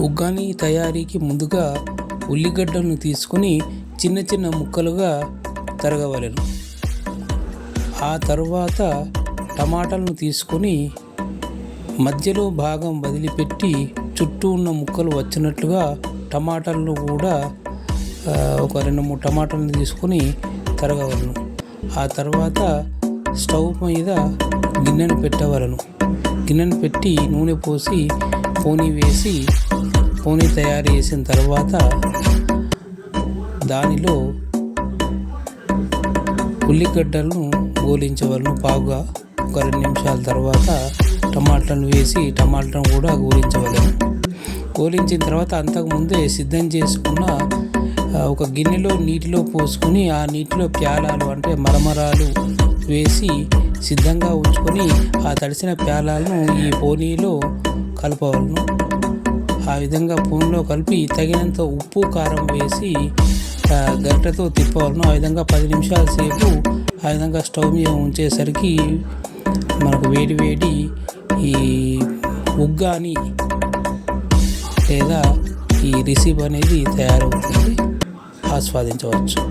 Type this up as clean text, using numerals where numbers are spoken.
ఉగ్గాని తయారీకి ముందుగా ఉల్లిగడ్డలను తీసుకొని చిన్న చిన్న ముక్కలుగా తరగవలెను. ఆ తరువాత టమాటాలను తీసుకొని మధ్యలో భాగం వదిలిపెట్టి చుట్టూ ఉన్న ముక్కలు వచ్చినట్లుగా టమాటాలను కూడా ఒక 2-3 టమాటాలను తీసుకొని తరగవలను. ఆ తర్వాత స్టవ్ మీద గిన్నెను పెట్టవలను. గిన్నెను పెట్టి నూనె పోసి పోనీ వేసి పోనీ తయారు చేసిన తర్వాత దానిలో ఉల్లిగడ్డలను గోలించవలను. బాగా ఒక 2 నిమిషాల తర్వాత టమాటాలను వేసి టమాటాలను కూడా గోలించవలను. గోలించిన తర్వాత అంతకుముందే సిద్ధం చేసుకున్న ఒక గిన్నెలో నీటిలో పోసుకొని ఆ నీటిలో ప్యాలాలు అంటే మరమరాలు వేసి సిద్ధంగా ఉంచుకొని ఆ తడిసిన ప్యాలాలను ఈ పోనీలో కలపవలను. ఆ విధంగా పోనీలో కలిపి తగినంత ఉప్పు కారం వేసి గరిటెతో తిప్పవలను. ఆ విధంగా 10 నిమిషాల సేపు ఆ విధంగా స్టవ్ మీద ఉంచేసరికి మనకు వేడి ఈ ఉగ్గాని లేదా ఈ రెసిపీ అనేది తయారవుతుంది. ఆస్వాదించవచ్చు.